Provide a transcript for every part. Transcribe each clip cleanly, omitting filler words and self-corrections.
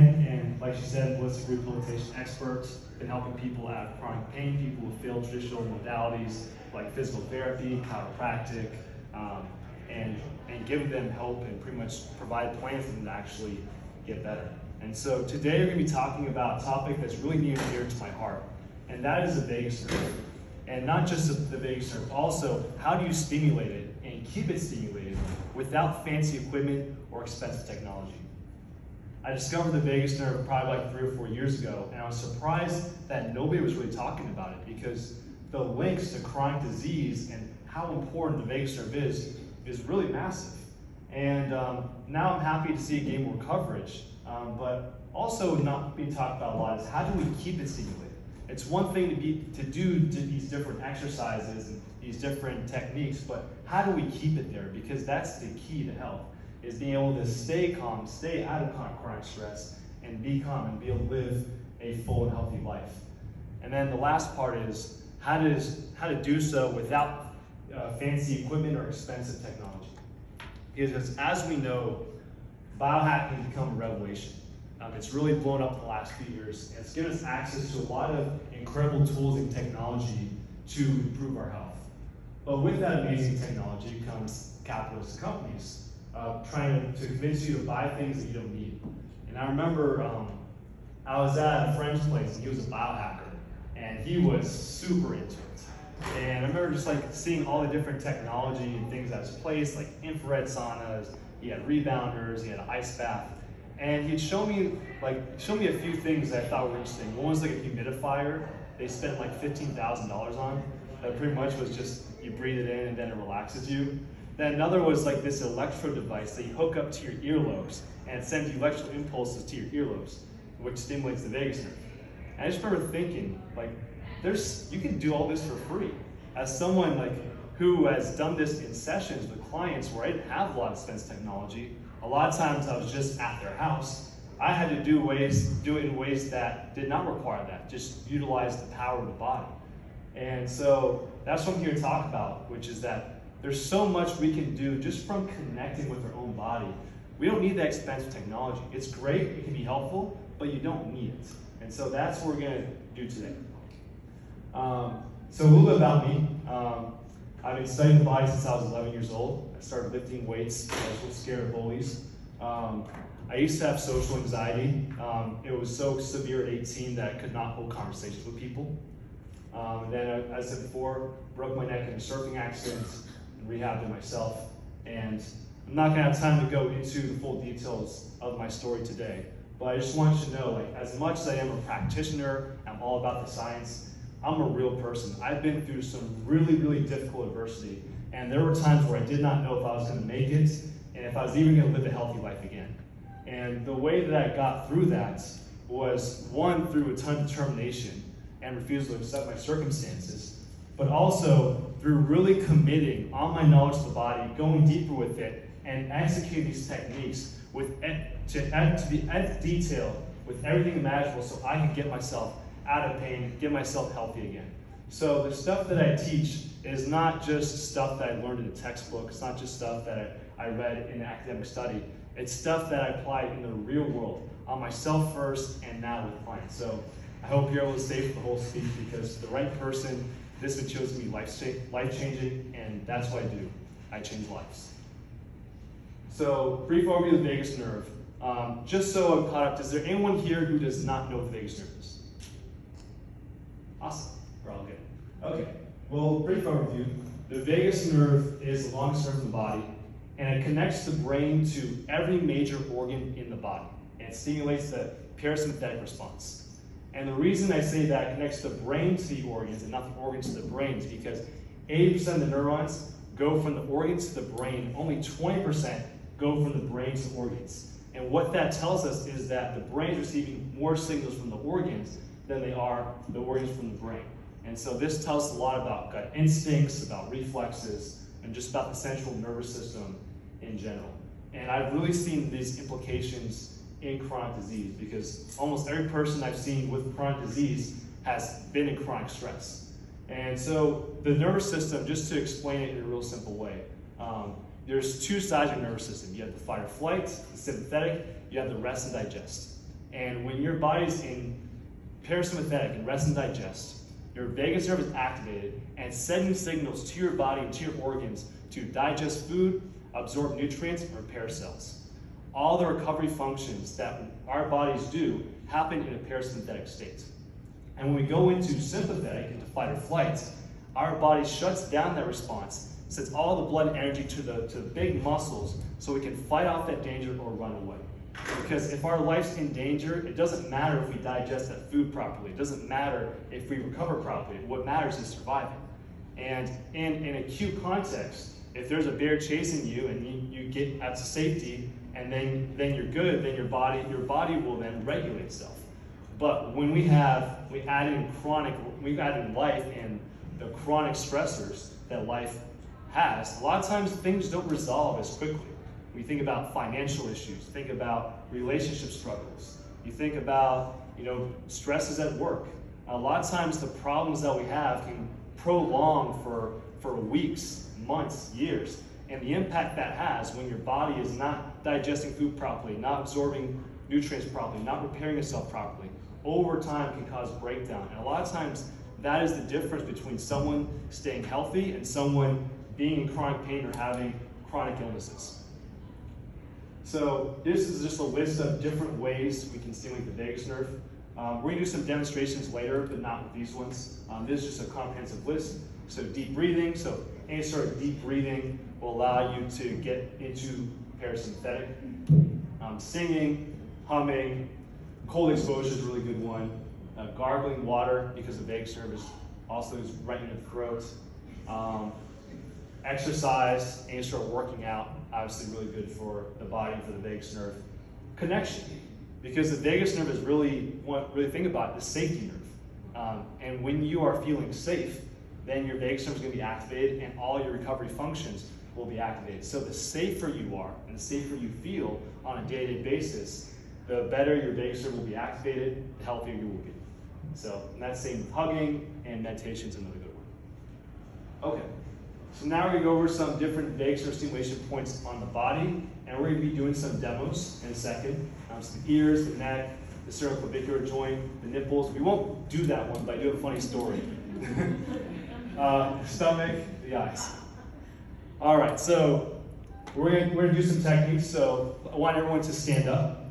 again, and like she said, was a rehabilitation expert, been helping people out of chronic pain, people who failed traditional modalities like physical therapy, chiropractic, and giving them help and pretty much provide plans for them to actually get better. And so today we're going to be talking about a topic that's really near and dear to my heart, and that is the vagus nerve. And not just the vagus nerve, also how do you stimulate it and keep it stimulated without fancy equipment or expensive technology. I discovered the vagus nerve probably like 3 or 4 years ago, and I was surprised that nobody was really talking about it because the links to chronic disease and how important the vagus nerve is really massive. And now I'm happy to see it gain more coverage, but also not being talked about a lot is how do we keep it stimulated? It's one thing to do these different exercises and these different techniques, but how do we keep it there? Because that's the key to health, is being able to stay calm, stay out of chronic stress, and be calm and be able to live a full and healthy life. And then the last part is how to do so without fancy equipment or expensive technology. Because as we know, biohacking has become a revelation. It's really blown up in the last few years, and it's given us access to a lot of incredible tools and technology to improve our health. But with that amazing technology comes capitalist companies trying to convince you to buy things that you don't need. And I remember I was at a friend's place, and he was a biohacker, and he was super into it. And I remember just like seeing all the different technology and things that's placed, like infrared saunas, he had rebounders, he had an ice bath. And he'd show me a few things that I thought were interesting. One was like a humidifier they spent like $15,000 on. That pretty much was just, you breathe it in and then it relaxes you. Then another was like this electrode device that you hook up to your earlobes and it sends you electrical impulses to your earlobes, which stimulates the vagus nerve. And I just remember thinking, like, you can do all this for free. As someone like who has done this in sessions with clients where I didn't have a lot of expensive technology, a lot of times I was just at their house. I had to do it in ways that did not require that, just utilize the power of the body. And so that's what I'm here to talk about, which is that there's so much we can do just from connecting with our own body. We don't need that expensive technology. It's great, it can be helpful, but you don't need it. And so that's what we're gonna do today. So a little bit about me. I've been studying the body since I was 11 years old. I started lifting weights. I was a little scared of bullies. I used to have social anxiety. It was so severe at 18 that I could not hold conversations with people. Then, as I said before, broke my neck in a surfing accident and rehabbed it myself. And I'm not gonna have time to go into the full details of my story today, but I just want you to know, like, as much as I am a practitioner, I'm all about the science, I'm a real person. I've been through some really, really difficult adversity, and there were times where I did not know if I was going to make it, and if I was even going to live a healthy life again. And the way that I got through that was, one, through a ton of determination and refusal to accept my circumstances, but also through really committing on my knowledge of the body, going deeper with it, and executing these techniques to the nth detail with everything imaginable so I could get myself out of pain, get myself healthy again. So the stuff that I teach is not just stuff that I learned in a textbook. It's not just stuff that I read in academic study. It's stuff that I applied in the real world, on myself first and now with clients. So I hope you're able to stay for the whole speech because for the right person, this material is going to be life-changing, and that's what I do. I change lives. So brief overview of the vagus nerve. Just so I'm caught up, is there anyone here who does not know what the vagus nerve is? Awesome, we're all good. Okay, well, brief overview. The vagus nerve is the longest nerve in the body, and it connects the brain to every major organ in the body, and it stimulates the parasympathetic response. And the reason I say that it connects the brain to the organs and not the organs to the brain is because 80% of the neurons go from the organs to the brain, only 20% go from the brain to the organs. And what that tells us is that the brain is receiving more signals from the organs than they are the organs from the brain. And so this tells us a lot about gut instincts, about reflexes, and just about the central nervous system in general. And I've really seen these implications in chronic disease because almost every person I've seen with chronic disease has been in chronic stress. And so the nervous system, just to explain it in a real simple way, there's two sides of your nervous system. You have the fight or flight, the sympathetic, you have the rest and digest. And when your body's in parasympathetic and rest and digest, your vagus nerve is activated and sending signals to your body and to your organs to digest food, absorb nutrients, and repair cells. All the recovery functions that our bodies do happen in a parasympathetic state. And when we go into sympathetic, into fight or flight, our body shuts down that response, sends all the blood and energy to the big muscles so we can fight off that danger or run away. Because if our life's in danger, it doesn't matter if we digest that food properly. It doesn't matter if we recover properly. What matters is surviving. And in acute context, if there's a bear chasing you and you get out to safety and then you're good, then your body will then regulate itself. But when we add in life and the chronic stressors that life has, a lot of times things don't resolve as quickly. We think about financial issues, think about relationship struggles, you think about stresses at work. A lot of times the problems that we have can prolong for weeks, months, years. And the impact that has when your body is not digesting food properly, not absorbing nutrients properly, not repairing itself properly, over time can cause breakdown. And a lot of times that is the difference between someone staying healthy and someone being in chronic pain or having chronic illnesses. So this is just a list of different ways we can stimulate the vagus nerve. We're going to do some demonstrations later, but not with these ones. This is just a comprehensive list. So deep breathing. So any sort of deep breathing will allow you to get into parasympathetic. Singing, humming, cold exposure is a really good one. Gargling water, because the vagus nerve is also right in the throat. Exercise, and you start working out, obviously really good for the body and for the vagus nerve. Connection, because the vagus nerve is really think about it, the safety nerve. And when you are feeling safe, then your vagus nerve is going to be activated and all your recovery functions will be activated. So the safer you are and the safer you feel on a day-to-day basis, the better your vagus nerve will be activated, the healthier you will be. So and that's the same with hugging, and meditation is another good one. Okay. So now we're going to go over some different vagus nerve stimulation points on the body, and we're going to be doing some demos in a second. So the ears, the neck, the cervicolavicular joint, the nipples. We won't do that one, but I do have a funny story. Stomach, the eyes. All right, so we're going to do some techniques. So I want everyone to stand up.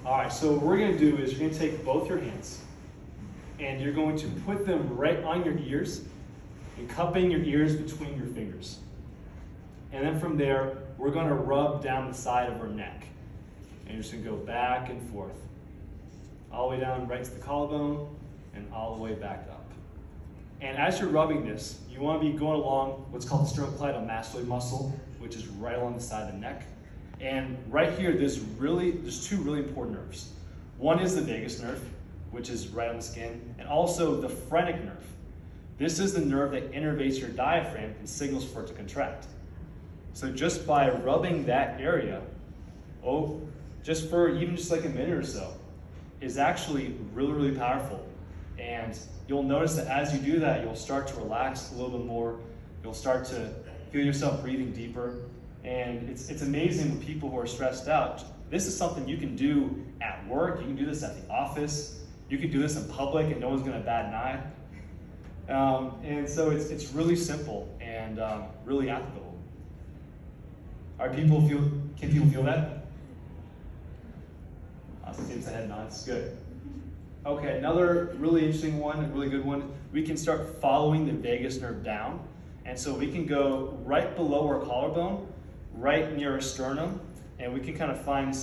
All right, so what we're going to do is you're going to take both your hands and you're going to put them right on your ears and cupping your ears between your fingers. And then from there, we're going to rub down the side of our neck. And you're just going to go back and forth, all the way down right to the collarbone and all the way back up. And as you're rubbing this, you want to be going along what's called the sternocleidomastoid muscle, which is right along the side of the neck. And right here, there's two really important nerves. One is the vagus nerve, which is right on the skin, and also the phrenic nerve. This is the nerve that innervates your diaphragm and signals for it to contract. So just by rubbing that area, just like a minute or so, is actually really, really powerful. And you'll notice that as you do that, you'll start to relax a little bit more. You'll start to feel yourself breathing deeper. And it's amazing when people who are stressed out, this is something you can do at work, you can do this at the office, you can do this in public and no one's gonna bat an eye. And so it's really simple and really applicable. Can people feel that? Seems the head nods, good. Okay, another really interesting one, a really good one, we can start following the vagus nerve down. And so we can go right below our collarbone, right near our sternum, and we can kind of find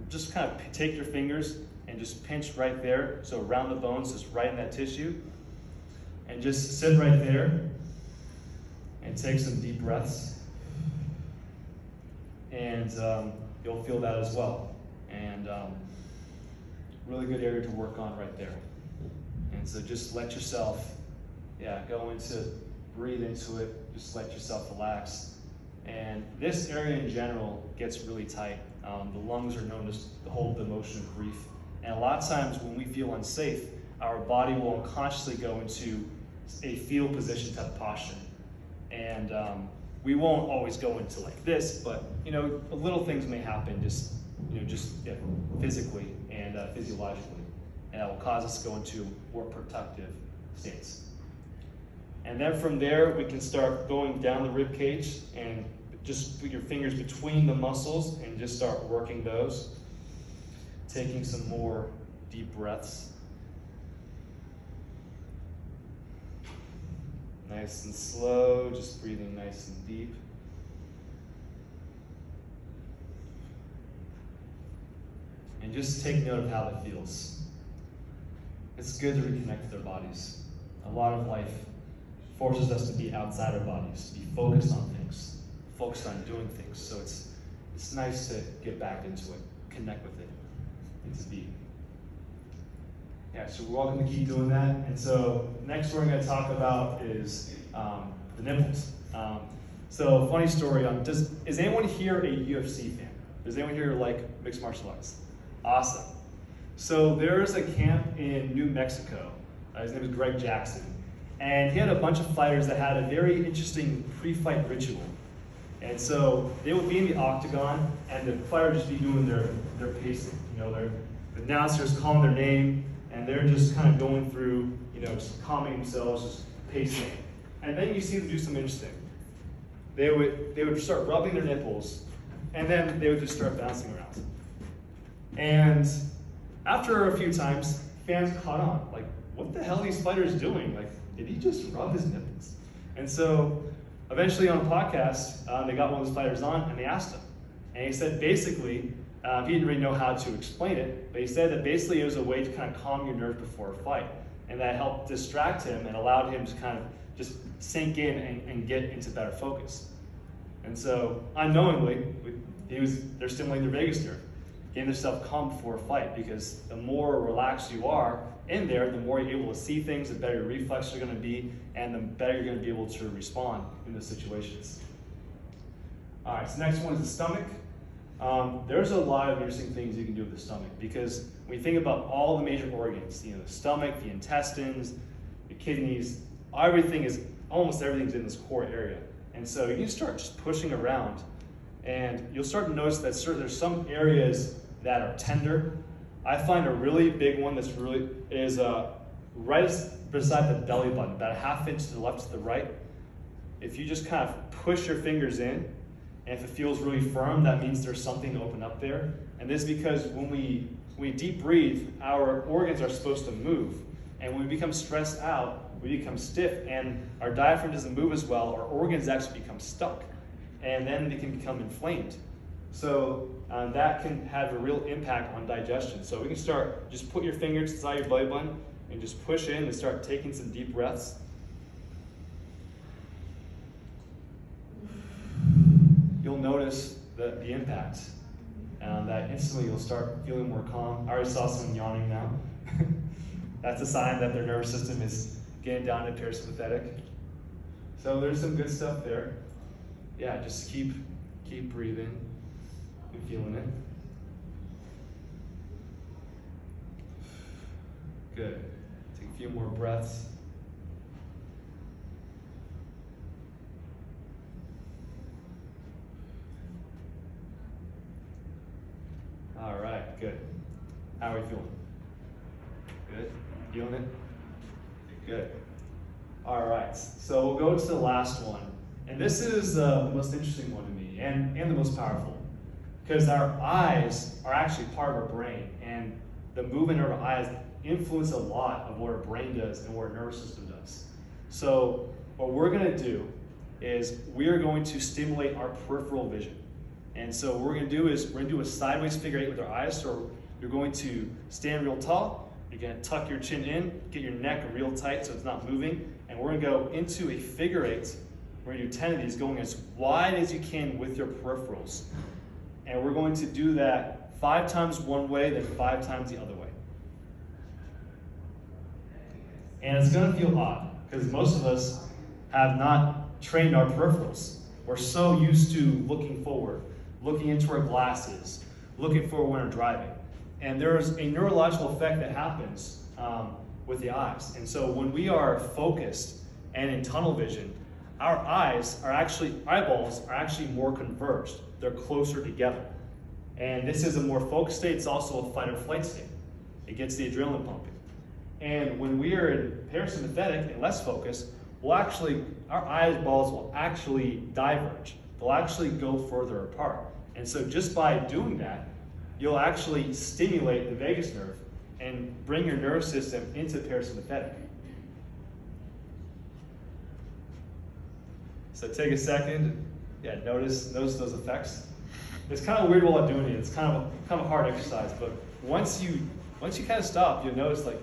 just kind of take your fingers and just pinch right there, so around the bones, just right in that tissue, and just sit right there and take some deep breaths, and you'll feel that as well. And really good area to work on right there. And so just let yourself, go into, breathe into it, just let yourself relax. And this area in general gets really tight. The lungs are known as the hold the emotion of grief. And a lot of times when we feel unsafe, our body will unconsciously go into a fetal position type posture. And And we won't always go into like this, but little things may happen just physically and physiologically, and that will cause us to go into more productive states. And then from there, we can start going down the rib cage and just put your fingers between the muscles and just start working those. Taking some more deep breaths. Nice and slow, just breathing nice and deep. And just take note of how that feels. It's good to reconnect with our bodies. A lot of life forces us to be outside our bodies, to be focused on things, focused on doing things. So it's nice to get back into it, connect with it, and to be. Yeah, so we're welcome to keep doing that. And so next we're going to talk about is the nipples. So funny story, is anyone here a UFC fan? Does anyone here like mixed martial arts? Awesome. So there's a camp in New Mexico. His name is Greg Jackson. And he had a bunch of fighters that had a very interesting pre-fight ritual. And so they would be in the octagon, and the fighter would just be doing their pacing. The announcers calling their name, and they're just kind of going through, just calming themselves, just pacing. And then you see them do something interesting. They would start rubbing their nipples, and then they would just start bouncing around. And after a few times, fans caught on. Like, what the hell are these fighters doing? Like, did he just rub his nipples? And so eventually on a podcast, they got one of those fighters on, and they asked him. And he said basically, he didn't really know how to explain it, but he said that basically it was a way to kind of calm your nerves before a fight. And that helped distract him and allowed him to kind of just sink in and get into better focus. And so unknowingly, they're stimulating their vagus nerve, getting themselves calm before a fight, because the more relaxed you are in there, the more you're able to see things, the better your reflexes are going to be, and the better you're going to be able to respond in those situations. All right, so next one is the stomach. There's a lot of interesting things you can do with the stomach, because when you think about all the major organs, the stomach, the intestines, the kidneys, almost everything's in this core area. And so you can start just pushing around, and you'll start to notice that there's some areas that are tender. I find a really big one that's right beside the belly button, about a half inch to the left to the right. If you just kind of push your fingers in, and if it feels really firm, that means there's something to open up there. And this is because when we deep breathe, our organs are supposed to move. And when we become stressed out, we become stiff, and our diaphragm doesn't move as well, our organs actually become stuck. And then they can become inflamed. So that can have a real impact on digestion. So we can just put your fingers inside your belly button and just push in and start taking some deep breaths. You'll notice the impact. That instantly you'll start feeling more calm. I already saw someone yawning now. That's a sign that their nervous system is getting down to parasympathetic. So there's some good stuff there. Yeah, just keep breathing and feeling it. Good. Take a few more breaths. All right, good. How are we feeling? Good? Feeling it? Good. All right, so we'll go to the last one. And this is the most interesting one to me, and the most powerful. Because our eyes are actually part of our brain, and the movement of our eyes influence a lot of what our brain does and what our nervous system does. So what we're gonna do is we are going to stimulate our peripheral vision. And so what we're gonna do is we're gonna do a sideways figure eight with our eyes. So you're going to stand real tall, you're gonna tuck your chin in, get your neck real tight so it's not moving, and we're gonna go into a figure eight. We're gonna do 10 of these, going as wide as you can with your peripherals. And we're going to do that 5 times one way, then 5 times the other way. And it's gonna feel odd, because most of us have not trained our peripherals. We're so used to looking forward, looking into our glasses, looking forward when we're driving. And there's a neurological effect that happens with the eyes. And so when we are focused and in tunnel vision, our eyeballs are actually more converged. They're closer together. And this is a more focused state. It's also a fight or flight state. It gets the adrenaline pumping. And when we are in parasympathetic and less focused, our eyeballs will actually diverge. They'll actually go further apart. And so just by doing that, you'll actually stimulate the vagus nerve and bring your nervous system into parasympathetic. So take a second, notice those effects. It's kind of weird while I'm doing it. It's kind of a hard exercise, but once you kind of stop, you'll notice like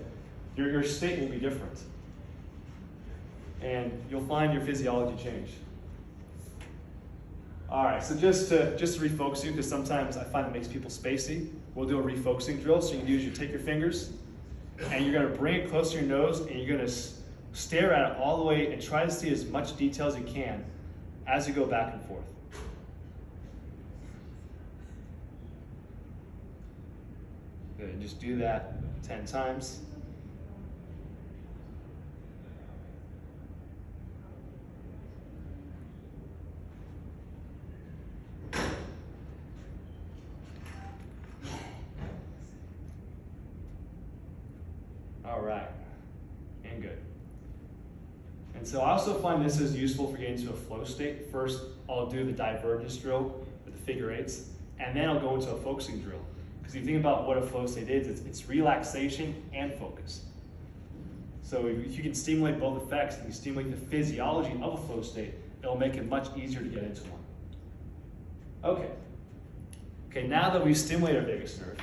your state will be different, and you'll find your physiology change. All right, so just to refocus you, because sometimes I find it makes people spacey, we'll do a refocusing drill. So you can do is you take your fingers, and you're going to bring it close to your nose, and you're going to stare at it all the way and try to see as much detail as you can as you go back and forth. Good, and just do that 10 times. All right, and good. And so I also find this is useful for getting into a flow state. First, I'll do the divergence drill with the figure eights, and then I'll go into a focusing drill. Because if you think about what a flow state is, it's relaxation and focus. So if you can stimulate both effects and you stimulate the physiology of a flow state, it'll make it much easier to get into one. Okay, now that we've stimulated our vagus nerve,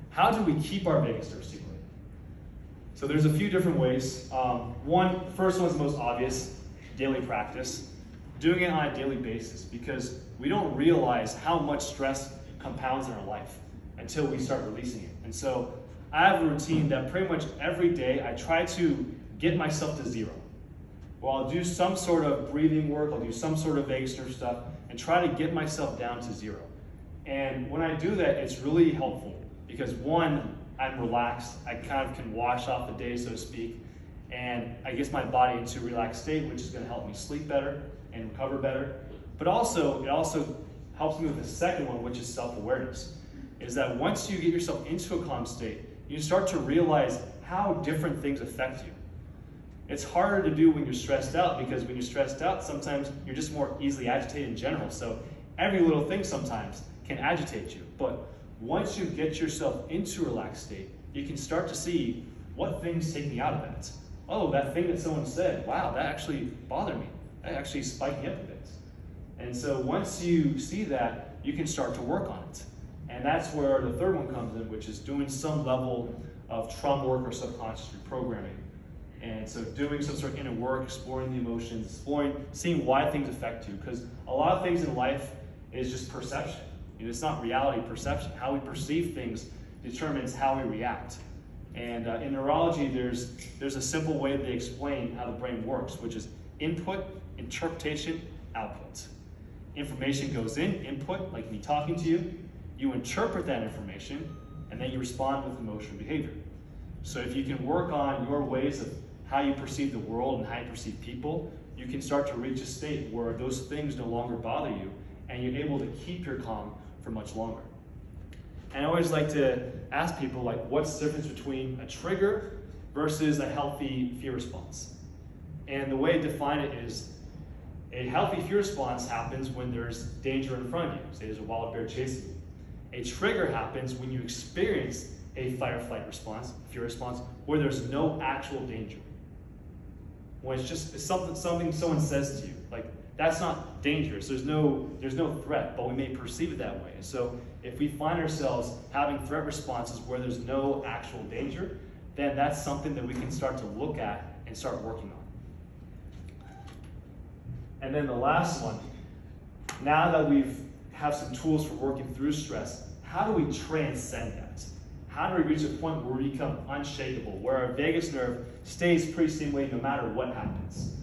how do we keep our vagus nerve stimulated? So there's a few different ways. First one's the most obvious, daily practice. Doing it on a daily basis, because we don't realize how much stress compounds in our life until we start releasing it. And so I have a routine that pretty much every day I try to get myself to zero. Well, I'll do some sort of breathing work, I'll do some sort of vagus nerve stuff, and try to get myself down to zero. And when I do that, it's really helpful, because one, I'm relaxed, I kind of can wash off the day, so to speak, and I get my body into a relaxed state, which is going to help me sleep better and recover better. But also, it also helps me with the second one, which is self-awareness. Is that once you get yourself into a calm state, you start to realize how different things affect you. It's harder to do when you're stressed out, because when you're stressed out, sometimes you're just more easily agitated in general. So every little thing sometimes can agitate you. But once you get yourself into a relaxed state, you can start to see what things take me out of that. Oh, that thing that someone said, wow, that actually bothered me. That actually spiked me up a bit. And so once you see that, you can start to work on it. And that's where the third one comes in, which is doing some level of trauma work or subconscious reprogramming. And so doing some sort of inner work, exploring the emotions, seeing why things affect you. Because a lot of things in life is just perception. It's not reality, perception. How we perceive things determines how we react. And in neurology, there's a simple way they explain how the brain works, which is input, interpretation, output. Information goes in, input, like me talking to you. You interpret that information, and then you respond with emotional behavior. So if you can work on your ways of how you perceive the world and how you perceive people, you can start to reach a state where those things no longer bother you, and you're able to keep your calm for much longer. And I always like to ask people, like, what's the difference between a trigger versus a healthy fear response? And the way to define it is, a healthy fear response happens when there's danger in front of you. Say there's a wild bear chasing you. A trigger happens when you experience a fight or flight response, fear response, where there's no actual danger. When it's something someone says to you, like, that's not dangerous. There's no threat, but we may perceive it that way. And so if we find ourselves having threat responses where there's no actual danger, then that's something that we can start to look at and start working on. And then the last one, now that we have some tools for working through stress, how do we transcend that? How do we reach a point where we become unshakable, where our vagus nerve stays pretty stimulated no matter what happens?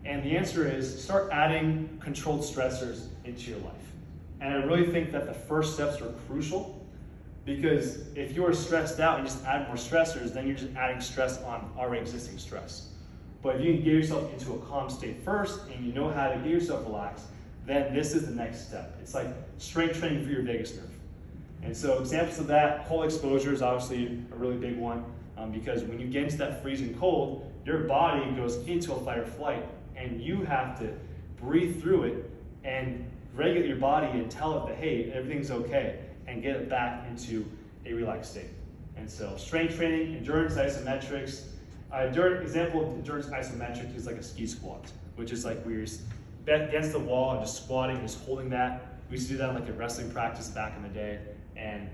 And the answer is, start adding controlled stressors into your life. And I really think that the first steps are crucial, because if you're stressed out and just add more stressors, then you're just adding stress on already existing stress. But if you can get yourself into a calm state first and you know how to get yourself relaxed, then this is the next step. It's like strength training for your vagus nerve. And so examples of that, cold exposure is obviously a really big one, because when you get into that freezing cold, your body goes into a fight or flight, and you have to breathe through it and regulate your body and tell it that, hey, everything's okay, and get it back into a relaxed state. And so strength training, endurance isometrics. Example of endurance isometric is like a ski squat, which is like where you're against the wall and just squatting, just holding that. We used to do that in like a wrestling practice back in the day, and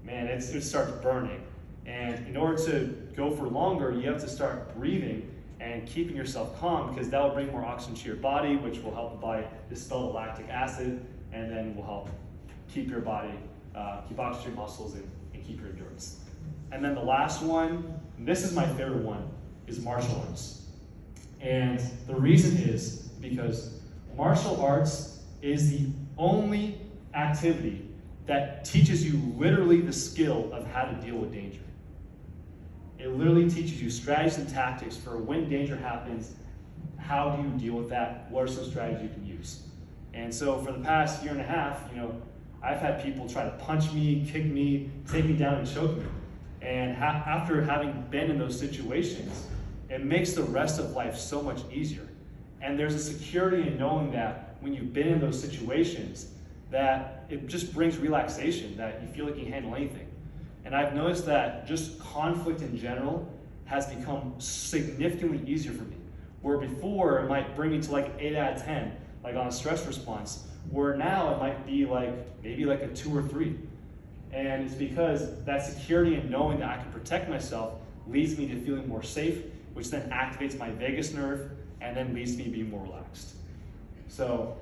man, it starts burning. And in order to go for longer, you have to start breathing and keeping yourself calm, because that will bring more oxygen to your body, which will help the body dispel the lactic acid, and then will help keep your body, keep oxygen to your muscles, and keep your endurance. And then the last one, and this is my favorite one, is martial arts. And the reason is because martial arts is the only activity that teaches you literally the skill of how to deal with danger. It literally teaches you strategies and tactics for when danger happens. How do you deal with that? What are some strategies you can use? And so for the past year and a half, I've had people try to punch me, kick me, take me down and choke me. And after having been in those situations, it makes the rest of life so much easier. And there's a security in knowing that when you've been in those situations, that it just brings relaxation, that you feel like you can handle anything. And I've noticed that just conflict in general has become significantly easier for me. Where before it might bring me to like 8 out of 10, like on a stress response, where now it might be like maybe like a 2 or 3. And it's because that security in knowing that I can protect myself leads me to feeling more safe, which then activates my vagus nerve and then leads me to be more relaxed. So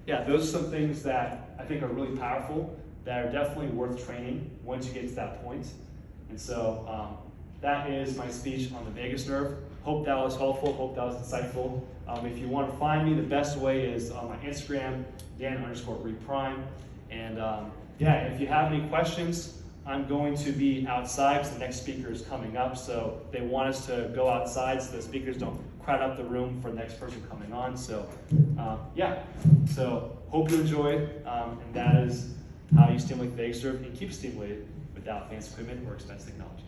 yeah, those are some things that I think are really powerful, that are definitely worth training once you get to that point. And so that is my speech on the vagus nerve. Hope that was helpful, hope that was insightful. If you want to find me, the best way is on my Instagram, Dan_ReedPrime. And yeah, if you have any questions, I'm going to be outside because the next speaker is coming up. So they want us to go outside so the speakers don't crowd up the room for the next person coming on. So yeah, so hope you enjoy, and that is how you stimulate the vagus nerve and keep stimulated without fancy equipment or expensive technology.